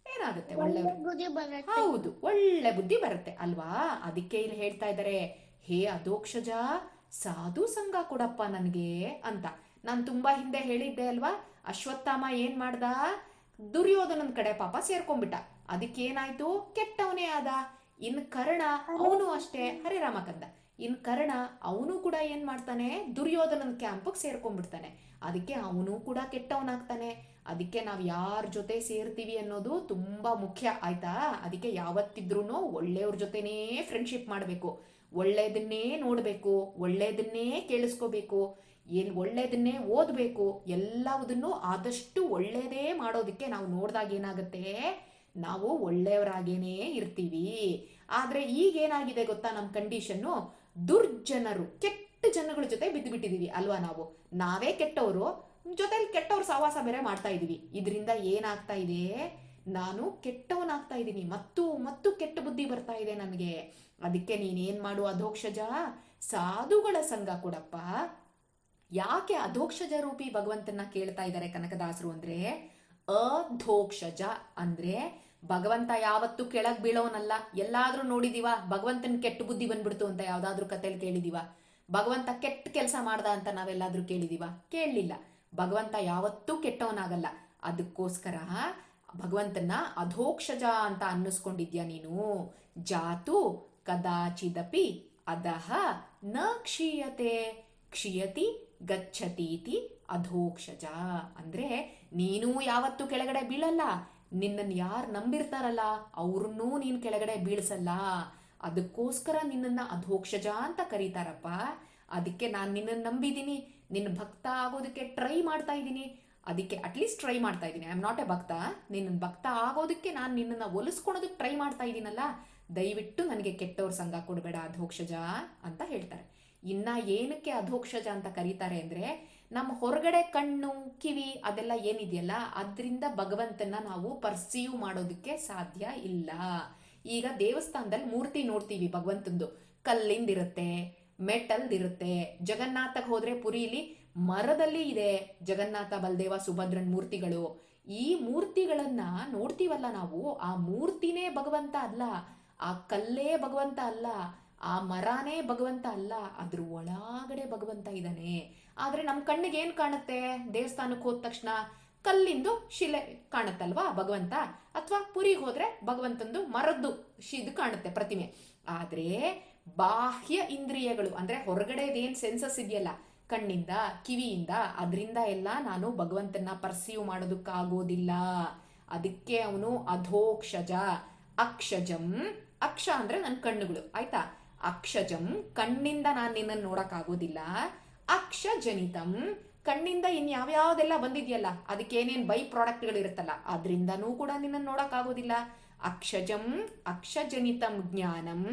ಏನಾಗುತ್ತೆ? ಒಳ್ಳೆಯವ್ರ, ಹೌದು, ಒಳ್ಳೆ ಬುದ್ಧಿ ಬರುತ್ತೆ ಅಲ್ವಾ? ಅದಕ್ಕೆ ಇಲ್ಲಿ ಹೇಳ್ತಾ ಇದ್ದಾರೆ, ಹೇ ಅಧೋಕ್ಷಜ, ಸಾಧು ಸಂಘ ಕೊಡಪ್ಪ ನನಗೆ ಅಂತ. ನಾನು ತುಂಬಾ ಹಿಂದೆ ಹೇಳಿದ್ದೆ ಅಲ್ವಾ, ಅಶ್ವತ್ಥಾಮ ಏನ್ ಮಾಡ್ದ? ದುರ್ಯೋಧನನ್ ಕಡೆ ಪಾಪ ಸೇರ್ಕೊಂಡ್ಬಿಟ್ಟ. ಅದಕ್ಕೇನಾಯ್ತು? ಕೆಟ್ಟವನೇ ಆದ. ಇನ್ ಕರ್ಣ ಅವನು ಅಷ್ಟೇ, ಹರಿರಾಮ ಕಂದ. ಇನ್ ಕರ್ಣ ಅವನು ಕೂಡ ಏನ್ ಮಾಡ್ತಾನೆ? ದುರ್ಯೋಧನನ್ ಕ್ಯಾಂಪ್ಗೆ ಸೇರ್ಕೊಂಡ್ಬಿಡ್ತಾನೆ. ಅದಕ್ಕೆ ಅವನು ಕೂಡ ಕೆಟ್ಟವನಾಗ್ತಾನೆ. ಅದಕ್ಕೆ ನಾವ್ ಯಾರ ಜೊತೆ ಸೇರ್ತೀವಿ ಅನ್ನೋದು ತುಂಬಾ ಮುಖ್ಯ, ಆಯ್ತಾ? ಅದಕ್ಕೆ ಯಾವತ್ತಿದ್ರೂ ಒಳ್ಳೆಯವ್ರ ಜೊತೆನೇ ಫ್ರೆಂಡ್ಶಿಪ್ ಮಾಡ್ಬೇಕು, ಒಳ್ಳೇದನ್ನೇ ನೋಡ್ಬೇಕು, ಒಳ್ಳೇದನ್ನೇ ಕೇಳಿಸ್ಕೋಬೇಕು, ಒಳ್ಳೇದನ್ನೇ ಓದ್ಬೇಕು. ಎಲ್ಲವುದನ್ನು ಆದಷ್ಟು ಒಳ್ಳೇದೇ ಮಾಡೋದಕ್ಕೆ ನಾವು ನೋಡ್ದಾಗ ಏನಾಗುತ್ತೆ? ನಾವು ಒಳ್ಳೆಯವರಾಗೇನೇ ಇರ್ತೀವಿ. ಆದ್ರೆ ಈಗೇನಾಗಿದೆ ಗೊತ್ತಾ? ನಮ್ಮ ಕಂಡೀಷನ್ನು ದುರ್ಜನರು, ಕೆಟ್ಟ ಜನಗಳ ಜೊತೆ ಬಿದ್ದು ಬಿಟ್ಟಿದೀವಿ ಅಲ್ವಾ? ನಾವೇ ಕೆಟ್ಟವರು, ಜೊತೆಲಿ ಕೆಟ್ಟವ್ರ ಸಹವಾಸ ಬೇರೆ ಮಾಡ್ತಾ ಇದೀವಿ. ಇದರಿಂದ ಏನಾಗ್ತಾ ಇದೆ? ನಾನು ಕೆಟ್ಟವನಾಗ್ತಾ ಇದ್ದೀನಿ, ಮತ್ತು ಕೆಟ್ಟ ಬುದ್ಧಿ ಬರ್ತಾ ಇದೆ ನನಗೆ. ಅದಕ್ಕೆ ನೀನೇನ್ ಮಾಡು ಅಧೋಕ್ಷಜ, ಸಾಧುಗಳ ಸಂಘ ಕೊಡಪ್ಪ. ಯಾಕೆ ಅಧೋಕ್ಷಜ ರೂಪಿ ಭಗವಂತನ ಕೇಳ್ತಾ ಇದ್ದಾರೆ ಕನಕದಾಸರು ಅಂದ್ರೆ, ಅಧೋಕ್ಷಜ ಅಂದ್ರೆ ಭಗವಂತ ಯಾವತ್ತೂ ಕೆಳಗ್ ಬೀಳೋನಲ್ಲ. ಎಲ್ಲಾದ್ರೂ ನೋಡಿದೀವ ಭಗವಂತನ ಕೆಟ್ಟ ಬುದ್ಧಿ ಬಂದ್ಬಿಡ್ತು ಅಂತ? ಯಾವ್ದಾದ್ರು ಕಥೆಯಲ್ಲಿ ಕೇಳಿದೀವ? ಭಗವಂತ ಕೆಟ್ಟ ಕೆಲಸ ಮಾಡ್ದ ಅಂತ ನಾವೆಲ್ಲಾದ್ರೂ ಕೇಳಿದೀವ? ಕೇಳಲಿಲ್ಲ. ಭಗವಂತ ಯಾವತ್ತೂ ಕೆಟ್ಟವನಾಗಲ್ಲ. ಅದಕ್ಕೋಸ್ಕರ ಭಗವಂತನ ಅಧೋಕ್ಷಜ ಅಂತ ಅನ್ನಿಸ್ಕೊಂಡಿದ್ಯಾ ನೀನು? ಜಾತು ಕದಾಚಿದಪಿ ಅಧಃ ನ ಕ್ಷೀಯತೆ ಕ್ಷೀಯತಿ ಗಚ್ಚತೀತಿ ಅಧೋಕ್ಷಜ. ಅಂದ್ರೆ ನೀನು ಯಾವತ್ತೂ ಕೆಳಗಡೆ ಬೀಳಲ್ಲ, ನಿನ್ನನ್ನು ಯಾರು ನಂಬಿರ್ತಾರಲ್ಲ ಅವ್ರನ್ನೂ ನೀನ್ ಕೆಳಗಡೆ ಬೀಳ್ಸಲ್ಲ. ಅದಕ್ಕೋಸ್ಕರ ನಿನ್ನನ್ನ ಅಧೋಕ್ಷಜ ಅಂತ ಕರೀತಾರಪ್ಪ. ಅದಕ್ಕೆ ನಾನು ನಿನ್ನನ್ನು ನಂಬಿದ್ದೀನಿ, ನಿನ್ನ ಭಕ್ತ ಆಗೋದಕ್ಕೆ ಟ್ರೈ ಮಾಡ್ತಾ ಇದ್ದೀನಿ. ಅದಕ್ಕೆ ಅಟ್ಲೀಸ್ಟ್ ಟ್ರೈ ಮಾಡ್ತಾ ಇದ್ದೀನಿ. ಐ ಆಮ್ ನಾಟ್ ಎ ಭಕ್ತ. ನಿನ್ನ ಭಕ್ತ ಆಗೋದಕ್ಕೆ ನಾನು ನಿನ್ನನ್ನು ಒಲಿಸ್ಕೊಳೋದಕ್ಕೆ ಟ್ರೈ ಮಾಡ್ತಾ ಇದ್ದೀನಲ್ಲ, ದಯವಿಟ್ಟು ನನಗೆ ಕೆಟ್ಟವ್ರ ಸಂಘ ಕೊಡಬೇಡ ಅಧೋಕ್ಷಜ ಅಂತ ಹೇಳ್ತಾರೆ. ಇನ್ನ ಏನಕ್ಕೆ ಅಧೋಕ್ಷಜ ಅಂತ ಕರೀತಾರೆ ಅಂದ್ರೆ, ನಮ್ಮ ಹೊರಗಡೆ ಕಣ್ಣು ಕಿವಿ ಅದೆಲ್ಲ ಏನಿದೆಯಲ್ಲ, ಅದರಿಂದ ಭಗವಂತನ ನಾವು ಪರ್ಸೀವ್ ಮಾಡೋದಕ್ಕೆ ಸಾಧ್ಯ ಇಲ್ಲ. ಈಗ ದೇವಸ್ಥಾನದಲ್ಲಿ ಮೂರ್ತಿ ನೋಡ್ತೀವಿ ಭಗವಂತಂದು, ಕಲ್ಲಿಂದಿರುತ್ತೆ, ಮೆಟಲ್ದಿರುತ್ತೆ. ಜಗನ್ನಾಥಕ್ಕೆ ಹೋದ್ರೆ ಪುರಿಲಿ ಮರದಲ್ಲಿ ಇದೆ ಜಗನ್ನಾಥ, ಬಲದೇವ, ಸುಭದ್ರನ್ ಮೂರ್ತಿಗಳು. ಈ ಮೂರ್ತಿಗಳನ್ನ ನೋಡ್ತೀವಲ್ಲ ನಾವು, ಆ ಮೂರ್ತಿನೇ ಭಗವಂತ ಅಲ್ಲ, ಆ ಕಲ್ಲೇ ಭಗವಂತ ಅಲ್ಲ, ಆ ಮರಾನೇ ಭಗವಂತ ಅಲ್ಲ, ಅದ್ರ ಒಳಗಡೆ ಭಗವಂತ ಇದ್ದಾನೆ. ಆದ್ರೆ ನಮ್ ಕಣ್ಣಿಗೆ ಏನ್ ಕಾಣುತ್ತೆ? ದೇವಸ್ಥಾನಕ್ಕೆ ಹೋದ ತಕ್ಷಣ ಕಲ್ಲಿಂದು ಶಿಲೆ ಕಾಣುತ್ತಲ್ವಾ ಭಗವಂತ, ಅಥವಾ ಪುರಿಗೆ ಹೋದ್ರೆ ಭಗವಂತಂದು ಮರದ್ದು ಇದು ಕಾಣುತ್ತೆ ಪ್ರತಿಮೆ. ಆದ್ರೆ ಬಾಹ್ಯ ಇಂದ್ರಿಯಗಳು ಅಂದ್ರೆ ಹೊರಗಡೆದೇನ್ ಸೆನ್ಸಸ್ ಇದೆಯಲ್ಲ, ಕಣ್ಣಿಂದ ಕಿವಿಯಿಂದ, ಅದರಿಂದ ಎಲ್ಲ ನಾನು ಭಗವಂತನ ಪರ್ಸೀವ್ ಮಾಡೋದಕ್ಕಾಗೋದಿಲ್ಲ. ಅದಕ್ಕೆ ಅವನು ಅಧೋಕ್ಷಜ. ಅಕ್ಷಜಂ, ಅಕ್ಷ ಅಂದ್ರೆ ನನ್ನ ಕಣ್ಣುಗಳು, ಆಯ್ತಾ? ಅಕ್ಷಜಂ, ಕಣ್ಣಿಂದ ನಾನು ನಿನ್ನನ್ನು ನೋಡಕ್ಕಾಗೋದಿಲ್ಲ. ಅಕ್ಷಜನಿತಂ, ಕಣ್ಣಿಂದ ಇನ್ಯಾವ್ಯಾವ್ದೆಲ್ಲ ಬಂದಿದೆಯಲ್ಲ, ಅದಕ್ಕೆ ಏನೇನ್ ಬೈ ಪ್ರಾಡಕ್ಟ್ಗಳು ಇರುತ್ತಲ್ಲ, ಅದರಿಂದನೂ ಕೂಡ ನಿನ್ನನ್ನು ನೋಡಕ್ಕಾಗೋದಿಲ್ಲ. ಅಕ್ಷಜಂ ಅಕ್ಷಜನಿತಂ ಜ್ಞಾನಂ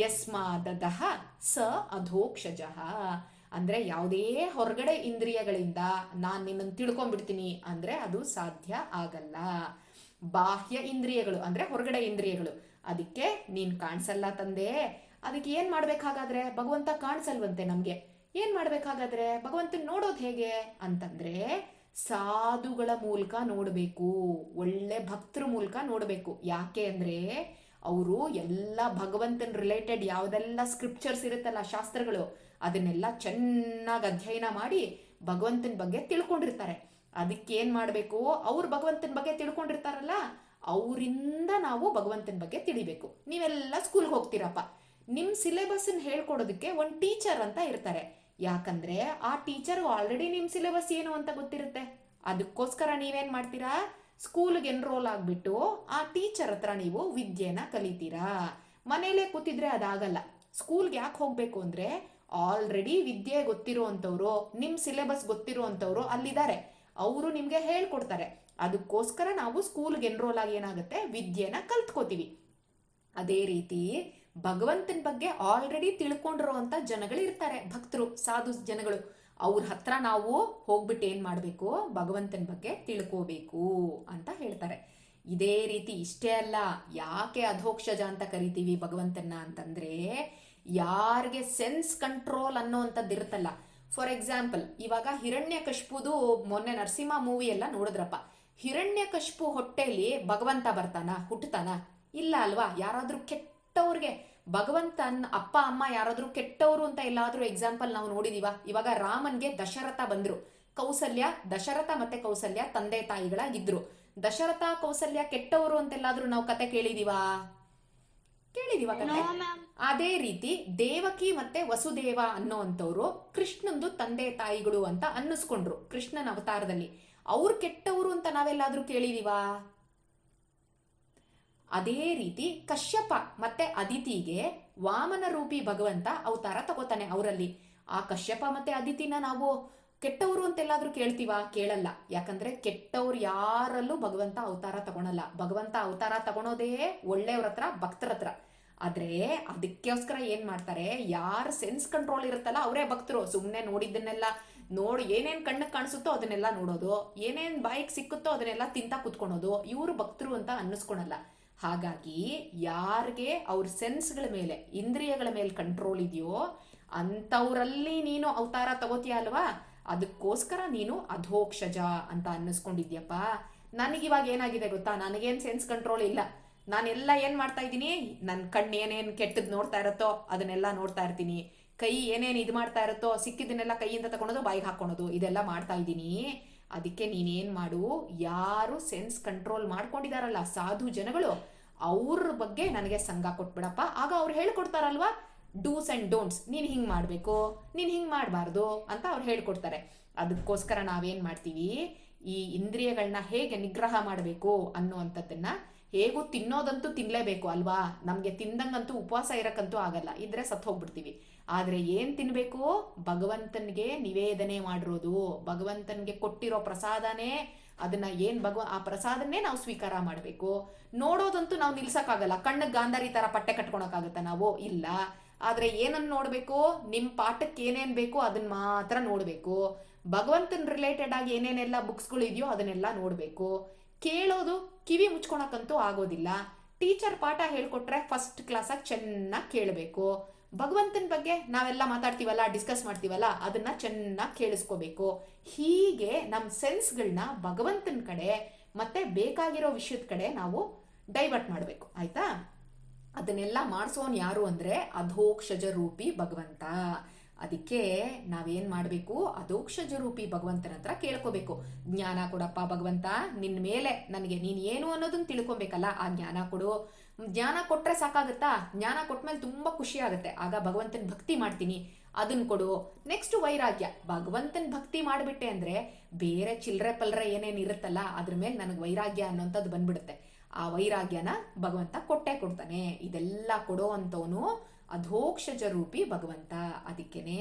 ಯಸ್ಮಾದದಃ ಸ ಅಧೋಕ್ಷಜ. ಅಂದ್ರೆ ಯಾವುದೇ ಹೊರಗಡೆ ಇಂದ್ರಿಯಗಳಿಂದ ನಾನು ನಿನ್ನನ್ನು ತಿಳ್ಕೊಂಡ್ಬಿಡ್ತೀನಿ ಅಂದ್ರೆ ಅದು ಸಾಧ್ಯ ಆಗಲ್ಲ. ಬಾಹ್ಯ ಇಂದ್ರಿಯಗಳು ಅಂದ್ರೆ ಹೊರಗಡೆ ಇಂದ್ರಿಯಗಳು. ಅದಕ್ಕೆ ನೀನ್ ಕಾಣಿಸಲ್ಲ ತಂದೆ, ಅದಕ್ಕೆ ಏನ್ ಮಾಡ್ಬೇಕಾಗಾದ್ರೆ, ಭಗವಂತ ಕಾಣಿಸಲ್ವಂತೆ ನಮ್ಗೆ, ಏನ್ ಮಾಡ್ಬೇಕಾಗಾದ್ರೆ ಭಗವಂತನ್ ನೋಡೋದು ಹೇಗೆ ಅಂತಂದ್ರೆ ಸಾಧುಗಳ ಮೂಲಕ ನೋಡ್ಬೇಕು, ಒಳ್ಳೆ ಭಕ್ತರ ಮೂಲಕ ನೋಡ್ಬೇಕು. ಯಾಕೆ ಅಂದ್ರೆ ಅವರು ಎಲ್ಲ ಭಗವಂತನ್ ರಿಲೇಟೆಡ್ ಯಾವ್ದೆಲ್ಲ ಸ್ಕ್ರಿಪ್ಚರ್ಸ್ ಇರುತ್ತಲ್ಲ, ಶಾಸ್ತ್ರಗಳು, ಅದನ್ನೆಲ್ಲ ಚೆನ್ನಾಗಿ ಅಧ್ಯಯನ ಮಾಡಿ ಭಗವಂತನ ಬಗ್ಗೆ ತಿಳ್ಕೊಂಡಿರ್ತಾರೆ. ಅದಕ್ಕೆ ಏನ್ ಮಾಡ್ಬೇಕು, ಅವ್ರು ಭಗವಂತನ ಬಗ್ಗೆ ತಿಳ್ಕೊಂಡಿರ್ತಾರಲ್ಲ, ಅವರಿಂದ ನಾವು ಭಗವಂತನ ಬಗ್ಗೆ ತಿಳಿಬೇಕು. ನೀವೆಲ್ಲ ಸ್ಕೂಲ್ಗೆ ಹೋಗ್ತೀರಪ್ಪ, ನಿಮ್ ಸಿಲೆಬಸ್ ಹೇಳ್ಕೊಡೋದಕ್ಕೆ ಒಂದು ಟೀಚರ್ ಅಂತ ಇರ್ತಾರೆ. ಯಾಕಂದ್ರೆ ಆ ಟೀಚರ್ ಆಲ್ರೆಡಿ ನಿಮ್ ಸಿಲೆಬಸ್ ಏನು ಅಂತ ಗೊತ್ತಿರುತ್ತೆ. ಅದಕ್ಕೋಸ್ಕರ ನೀವೇನ್ ಮಾಡ್ತೀರಾ, ಸ್ಕೂಲ್ಗೆ ಎನ್ರೋಲ್ ಆಗ್ಬಿಟ್ಟು ಆ ಟೀಚರ್ ಹತ್ರ ನೀವು ವಿದ್ಯೆನ ಕಲಿತೀರಾ. ಮನೇಲೆ ಕೂತಿದ್ರೆ ಅದಾಗಲ್ಲ. ಸ್ಕೂಲ್ಗೆ ಯಾಕೆ ಹೋಗ್ಬೇಕು ಅಂದ್ರೆ ಆಲ್ರೆಡಿ ವಿದ್ಯೆ ಗೊತ್ತಿರೋ ಅಂತವ್ರು, ನಿಮ್ ಸಿಲೆಬಸ್ ಗೊತ್ತಿರೋ ಅಂತವ್ರು ಅಲ್ಲಿದ್ದಾರೆ, ಅವರು ನಿಮ್ಗೆ ಹೇಳ್ಕೊಡ್ತಾರೆ. ಅದಕ್ಕೋಸ್ಕರ ನಾವು ಸ್ಕೂಲ್ಗೆ ಎನ್ರೋಲ್ ಆಗಿ ಏನಾಗುತ್ತೆ, ವಿದ್ಯೆನ ಕಲ್ತ್ಕೋತೀವಿ. ಅದೇ ರೀತಿ ಭಗವಂತನ ಬಗ್ಗೆ ಆಲ್ರೆಡಿ ತಿಳ್ಕೊಂಡಿರೋ ಅಂತ ಜನಗಳು ಇರ್ತಾರೆ, ಭಕ್ತರು, ಸಾಧು ಜನಗಳು. ಅವ್ರ ಹತ್ರ ನಾವು ಹೋಗ್ಬಿಟ್ಟು ಏನ್ ಮಾಡ್ಬೇಕು, ಭಗವಂತನ ಬಗ್ಗೆ ತಿಳ್ಕೋಬೇಕು ಅಂತ ಹೇಳ್ತಾರೆ. ಇದೇ ರೀತಿ ಇಷ್ಟೇ ಅಲ್ಲ, ಯಾಕೆ ಅಧೋಕ್ಷಜ ಅಂತ ಕರಿತೀವಿ ಭಗವಂತನ ಅಂತಂದ್ರೆ, ಯಾರಿಗೆ ಸೆನ್ಸ್ ಕಂಟ್ರೋಲ್ ಅನ್ನೋಂಥದ್ದು ಇರುತ್ತಲ್ಲ. ಫಾರ್ ಎಕ್ಸಾಂಪಲ್, ಇವಾಗ ಹಿರಣ್ಯಕಶಿಪುದು ಮೊನ್ನೆ ನರಸಿಂಹ ಮೂವಿ ಎಲ್ಲ ನೋಡಿದ್ರಪ್ಪ. ಹಿರಣ್ಯಕಶಿಪು ಹೊಟ್ಟೆಲಿ ಭಗವಂತ ಬರ್ತಾನ, ಹುಟ್ಟತಾನ? ಇಲ್ಲ ಅಲ್ವಾ. ಯಾರಾದ್ರೂ ಕೆಟ್ಟವ್ರಿಗೆ ಭಗವಂತನ ಅಪ್ಪ ಅಮ್ಮ ಯಾರಾದ್ರೂ ಕೆಟ್ಟವರು ಅಂತ ಎಲ್ಲಾದ್ರೂ ಎಕ್ಸಾಂಪಲ್ ನಾವು ನೋಡಿದೀವ? ಇವಾಗ ರಾಮನ್ಗೆ ದಶರಥ ಬಂದ್ರು, ದಶರಥ ಮತ್ತೆ ಕೌಸಲ್ಯ ತಂದೆ ತಾಯಿಗಳಾಗಿದ್ರು. ದಶರಥ ಕೌಸಲ್ಯ ಕೆಟ್ಟವರು ಅಂತೆಲ್ಲಾದ್ರೂ ನಾವು ಕತೆ ಕೇಳಿದೀವಾ ಕತೆ? ಅದೇ ರೀತಿ ದೇವಕಿ ಮತ್ತೆ ವಸುದೇವ ಅನ್ನೋ ಅಂತವ್ರು ಕೃಷ್ಣಂದು ತಂದೆ ತಾಯಿಗಳು ಅಂತ ಅನ್ನಿಸ್ಕೊಂಡ್ರು ಕೃಷ್ಣನ ಅವತಾರದಲ್ಲಿ. ಅವ್ರು ಕೆಟ್ಟವರು ಅಂತ ನಾವೆಲ್ಲಾದ್ರೂ ಕೇಳಿದೀವಾ? ಅದೇ ರೀತಿ ಕಶ್ಯಪ ಮತ್ತೆ ಅದಿತಿಗೆ ವಾಮನ ರೂಪಿ ಭಗವಂತ ಅವತಾರ ತಗೋತಾನೆ ಅವರಲ್ಲಿ. ಆ ಕಶ್ಯಪ ಮತ್ತೆ ಅದಿತಿನ ನಾವು ಕೆಟ್ಟವರು ಅಂತೆಲ್ಲಾದ್ರೂ ಕೇಳ್ತೀವಾ? ಕೇಳಲ್ಲ. ಯಾಕಂದ್ರೆ ಕೆಟ್ಟವ್ರು ಯಾರಲ್ಲೂ ಭಗವಂತ ಅವತಾರ ತಗೊಳಲ್ಲ. ಭಗವಂತ ಅವತಾರ ತಗೊಳೋದೇ ಒಳ್ಳೆಯವ್ರ ಹತ್ರ, ಭಕ್ತರ ಹತ್ರ. ಆದ್ರೆ ಅದಕ್ಕೋಸ್ಕರ ಏನ್ ಮಾಡ್ತಾರೆ, ಯಾರು ಸೆನ್ಸ್ ಕಂಟ್ರೋಲ್ ಇರುತ್ತಲ್ಲ ಅವರೇ ಭಕ್ತರು. ಸುಮ್ನೆ ನೋಡಿದ್ದನ್ನೆಲ್ಲ ನೋಡಿ, ಏನೇನ್ ಕಣ್ಣಕ್ಕೆ ಕಾಣಿಸುತ್ತೋ ಅದನ್ನೆಲ್ಲ ನೋಡೋದು, ಏನೇನ್ ಬಾಯಿಗೆ ಸಿಕ್ಕುತ್ತೋ ಅದನ್ನೆಲ್ಲ ತಿಂತ ಕುತ್ಕೊಳೋದು, ಇವರು ಭಕ್ತರು ಅಂತ ಅನ್ನಿಸ್ಕೊಳಲ್ಲ. ಹಾಗಾಗಿ ಯಾರಿಗೆ ಅವ್ರ ಸೆನ್ಸ್ಗಳ ಮೇಲೆ, ಇಂದ್ರಿಯಗಳ ಮೇಲೆ ಕಂಟ್ರೋಲ್ ಇದೆಯೋ ಅಂಥವ್ರಲ್ಲಿ ನೀನು ಅವತಾರ ತಗೋತೀಯ ಅಲ್ವಾ. ಅದಕ್ಕೋಸ್ಕರ ನೀನು ಅಧೋಕ್ಷಜ ಅಂತ ಅನ್ನಿಸ್ಕೊಂಡಿದ್ಯಪ್ಪ. ನನಗಿವಾಗ ಏನಾಗಿದೆ ಗೊತ್ತಾ, ನನಗೇನು ಸೆನ್ಸ್ ಕಂಟ್ರೋಲ್ ಇಲ್ಲ. ನಾನೆಲ್ಲ ಏನ್ ಮಾಡ್ತಾ ಇದ್ದೀನಿ, ನನ್ನ ಕಣ್ಣು ಏನೇನು ಕೆಟ್ಟದ್ ನೋಡ್ತಾ ಇರುತ್ತೋ ಅದನ್ನೆಲ್ಲ ನೋಡ್ತಾ ಇರ್ತೀನಿ. ಕೈ ಏನೇನು ಇದು ಮಾಡ್ತಾ ಇರುತ್ತೋ ಸಿಕ್ಕಿದ್ದನ್ನೆಲ್ಲ ಕೈಯಿಂದ ತಗೊಳೋದು, ಬಾಯಿಗೆ ಹಾಕೊಳೋದು, ಇದೆಲ್ಲ ಮಾಡ್ತಾ ಇದ್ದೀನಿ. ಅದಕ್ಕೆ ನೀನೇನ್ ಮಾಡು, ಯಾರು ಸೆನ್ಸ್ ಕಂಟ್ರೋಲ್ ಮಾಡ್ಕೊಂಡಿದಾರಲ್ಲ ಸಾಧು ಜನಗಳು, ಅವ್ರ ಬಗ್ಗೆ ನನಗೆ ಸಂಘ ಕೊಟ್ಬಿಡಪ್ಪ. ಆಗ ಅವ್ರು ಹೇಳ್ಕೊಡ್ತಾರಲ್ವಾ, ಡೂಸ್ ಅಂಡ್ ಡೋಂಟ್ಸ್, ನೀನ್ ಹಿಂಗ್ ಮಾಡ್ಬೇಕು, ನೀನ್ ಹಿಂಗ್ ಮಾಡಬಾರ್ದು ಅಂತ ಅವ್ರು ಹೇಳ್ಕೊಡ್ತಾರೆ. ಅದಕ್ಕೋಸ್ಕರ ನಾವೇನ್ ಮಾಡ್ತೀವಿ, ಈ ಇಂದ್ರಿಯಗಳನ್ನ ಹೇಗೆ ನಿಗ್ರಹ ಮಾಡಬೇಕು ಅನ್ನುವಂಥದ್ದನ್ನ, ಹೇಗೂ ತಿನ್ನೋದಂತೂ ತಿನ್ಲೇಬೇಕು ಅಲ್ವಾ. ನಮ್ಗೆ ತಿಂದಂಗಂತೂ ಉಪವಾಸ ಇರಕ್ಕಂತೂ ಆಗಲ್ಲ, ಇದ್ರೆ ಸತ್ತು ಹೋಗ್ಬಿಡ್ತೀವಿ. ಆದ್ರೆ ಏನ್ ತಿನ್ಬೇಕು, ಭಗವಂತನ್ಗೆ ನಿವೇದನೆ ಮಾಡಿರೋದು, ಭಗವಂತನ್ಗೆ ಕೊಟ್ಟಿರೋ ಪ್ರಸಾದನೇ, ಅದನ್ನ ಏನ್ ಆ ಪ್ರಸಾದನ್ನೇ ನಾವು ಸ್ವೀಕಾರ ಮಾಡಬೇಕು. ನೋಡೋದಂತೂ ನಾವು ನಿಲ್ಸಕ್ಕಾಗಲ್ಲ. ಕಣ್ಣಿಗೆ ಗಾಂಧಾರಿ ತರ ಪಟ್ಟೆ ಕಟ್ಕೊಳಕ್ಕಾಗತ್ತ ನಾವು? ಇಲ್ಲ. ಆದ್ರೆ ಏನನ್ನ ನೋಡ್ಬೇಕು, ನಿಮ್ ಪಾಠಕ್ಕೆ ಏನೇನ್ ಬೇಕು ಅದನ್ನ ಮಾತ್ರ ನೋಡ್ಬೇಕು. ಭಗವಂತನ್ ರಿಲೇಟೆಡ್ ಆಗಿ ಏನೇನೆಲ್ಲ ಬುಕ್ಸ್ಗಳು ಇದೆಯೋ ಅದನ್ನೆಲ್ಲ ನೋಡ್ಬೇಕು. ಕೇಳೋದು ಕಿವಿ ಮುಚ್ಕೊಳಕ್ಕಂತೂ ಆಗೋದಿಲ್ಲ. ಟೀಚರ್ ಪಾಠ ಹೇಳ್ಕೊಟ್ರೆ ಫಸ್ಟ್ ಕ್ಲಾಸಾಗಿ ಚೆನ್ನಾಗಿ ಕೇಳಬೇಕು. ಭಗವಂತನ ಬಗ್ಗೆ ನಾವೆಲ್ಲ ಮಾತಾಡ್ತೀವಲ್ಲ, ಡಿಸ್ಕಸ್ ಮಾಡ್ತೀವಲ್ಲ, ಅದನ್ನ ಚೆನ್ನಾಗಿ ಕೇಳಿಸ್ಕೋಬೇಕು. ಹೀಗೆ ನಮ್ಮ ಸೆನ್ಸ್ಗಳನ್ನ ಭಗವಂತನ ಕಡೆ ಮತ್ತೆ ಬೇಕಾಗಿರೋ ವಿಷಯದ ಕಡೆ ನಾವು ಡೈವರ್ಟ್ ಮಾಡಬೇಕು, ಆಯ್ತಾ? ಅದನ್ನೆಲ್ಲ ಮಾಡಿಸೋನ್ ಯಾರು ಅಂದ್ರೆ ಅಧೋಕ್ಷಜ ರೂಪಿ ಭಗವಂತ. ಅದಕ್ಕೆ ನಾವೇನ್ ಮಾಡ್ಬೇಕು, ಅಧೋಕ್ಷಜ ರೂಪಿ ಭಗವಂತನ ಹತ್ರ ಕೇಳ್ಕೋಬೇಕು. ಜ್ಞಾನ ಕೊಡಪ್ಪ ಭಗವಂತ, ನಿನ್ ಮೇಲೆ ನನಗೆ ನೀನ್ ಏನು ಅನ್ನೋದನ್ನ ತಿಳ್ಕೊಬೇಕಲ್ಲ, ಆ ಜ್ಞಾನ ಕೊಡು. ಜ್ಞಾನ ಕೊಟ್ರೆ ಸಾಕಾಗತ್ತಾ? ಜ್ಞಾನ ಕೊಟ್ಮೇಲೆ ತುಂಬಾ ಖುಷಿ ಆಗುತ್ತೆ, ಆಗ ಭಗವಂತನ ಭಕ್ತಿ ಮಾಡ್ತೀನಿ, ಅದನ್ನ ಕೊಡು. ನೆಕ್ಸ್ಟ್ ವೈರಾಗ್ಯ. ಭಗವಂತನ ಭಕ್ತಿ ಮಾಡ್ಬಿಟ್ಟೆ ಅಂದ್ರೆ ಬೇರೆ ಚಿಲ್ರೆ ಪಲ್ರೆ ಏನೇನ್ ಇರುತ್ತಲ್ಲ ಅದ್ರ ಮೇಲೆ ನನಗೆ ವೈರಾಗ್ಯ ಅನ್ನೋಂಥದ್ದು ಬಂದ್ಬಿಡುತ್ತೆ. ಆ ವೈರಾಗ್ಯನ ಭಗವಂತ ಕೊಟ್ಟೆ ಕೊಡ್ತಾನೆ. ಇದೆಲ್ಲ ಕೊಡೋ ಅಂತವನು ಅಧೋಕ್ಷಜ ರೂಪಿ ಭಗವಂತ. ಅದಕ್ಕೇನೆ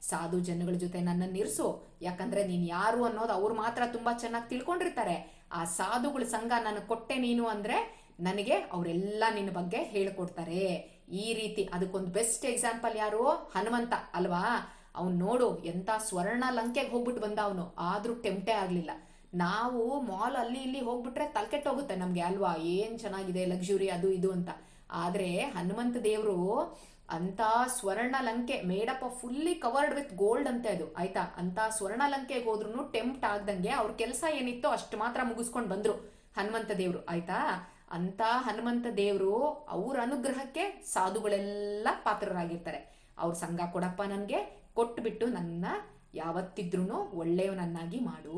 ಸಾಧು ಜನಗಳ ಜೊತೆ ನನ್ನನ್ನು ಇರಿಸು. ಯಾಕಂದ್ರೆ ನೀನ್ ಯಾರು ಅನ್ನೋದು ಅವ್ರು ಮಾತ್ರ ತುಂಬಾ ಚೆನ್ನಾಗಿ ತಿಳ್ಕೊಂಡಿರ್ತಾರೆ. ಆ ಸಾಧುಗಳ ಸಂಘ ನನಗೆ ಕೊಟ್ಟೆ ನೀನು ಅಂದ್ರೆ ನನಗೆ ಅವರೆಲ್ಲ ನಿನ್ನ ಬಗ್ಗೆ ಹೇಳ್ಕೊಡ್ತಾರೆ. ಈ ರೀತಿ ಅದಕ್ಕೊಂದು ಬೆಸ್ಟ್ ಎಕ್ಸಾಂಪಲ್ ಯಾರು? ಹನುಮಂತ ಅಲ್ವಾ? ಅವ್ನು ನೋಡು, ಎಂತ ಸ್ವರ್ಣ ಲಂಕೆಗೆ ಹೋಗ್ಬಿಟ್ಟು ಬಂದ ಅವನು, ಆದ್ರೂ ಟೆಂಪ್ಟೇ ಆಗ್ಲಿಲ್ಲ. ನಾವು ಮಾಲ್ ಅಲ್ಲಿ ಇಲ್ಲಿ ಹೋಗ್ಬಿಟ್ರೆ ತಲೆಕೆಟ್ಟೋಗುತ್ತೆ ನಮ್ಗೆ ಅಲ್ವಾ, ಏನ್ ಚೆನ್ನಾಗಿದೆ ಲಕ್ಸುರಿ ಅದು ಇದು ಅಂತ. ಆದ್ರೆ ಹನುಮಂತ ದೇವರು ಅಂತ Swarna Lanke made up of fully covered with gold ಅಂತೆ ಅದು, ಆಯ್ತಾ. ಅಂತ ಸ್ವರ್ಣ ಲಂಕೆಗೆ ಹೋದ್ರು ಟೆಂಪ್ಟ್ ಆಗ್ದಂಗೆ ಅವ್ರ ಕೆಲಸ ಏನಿತ್ತೋ ಅಷ್ಟು ಮಾತ್ರ ಮುಗಿಸ್ಕೊಂಡು ಬಂದ್ರು ಹನುಮಂತ ದೇವ್ರು, ಆಯ್ತಾ. ಅಂತ ಹನುಮಂತ ದೇವ್ರು ಅವ್ರ ಅನುಗ್ರಹಕ್ಕೆ ಸಾಧುಗಳೆಲ್ಲ ಪಾತ್ರರಾಗಿರ್ತಾರೆ. ಅವ್ರ ಸಂಘ ಕೊಡಪ್ಪ ನನ್ಗೆ, ಕೊಟ್ಬಿಟ್ಟು ನನ್ನ ಯಾವತ್ತಿದ್ರೂ ಒಳ್ಳೆಯವನನ್ನಾಗಿ ಮಾಡು.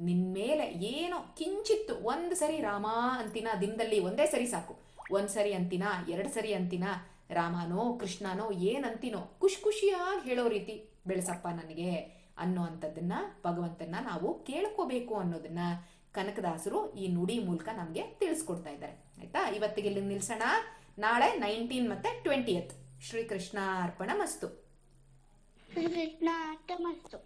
ನಿನ್ಮೇಲೆ ಏನೋ ಕಿಂಚಿತ್ತು ಒಂದ್ ಸರಿ ರಾಮ ಅಂತಿನ, ದಿನದಲ್ಲಿ ಒಂದೇ ಸರಿ ಸಾಕು, ಒಂದ್ ಸರಿ ಅಂತಿನ, 2 ಸರಿ ಅಂತಿನ, ರಾಮನೋ ಕೃಷ್ಣನೋ ಏನಂತಿನೋ ಖುಷಿಯಾಗಿ ಹೇಳೋ ರೀತಿ ಬೆಳೆಸಪ್ಪ ನನಗೆ ಅನ್ನೋ ಅಂಥದ್ದನ್ನ ಭಗವಂತನ ನಾವು ಕೇಳ್ಕೋಬೇಕು ಅನ್ನೋದನ್ನ ಕನಕದಾಸರು ಈ ನುಡಿ ಮೂಲಕ ನಮ್ಗೆ ತಿಳಿಸ್ಕೊಡ್ತಾ ಇದ್ದಾರೆ, ಆಯ್ತಾ. ಇವತ್ತಿಗೆ ಇಲ್ಲಿ ನಿಲ್ಸೋಣ. ನಾಳೆ 19 ಮತ್ತೆ 20th. ಶ್ರೀಕೃಷ್ಣ ಅರ್ಪಣ ಮಸ್ತು. ಶ್ರೀಕೃಷ್ಣ ಅರ್ಪಣ ಮಸ್ತು.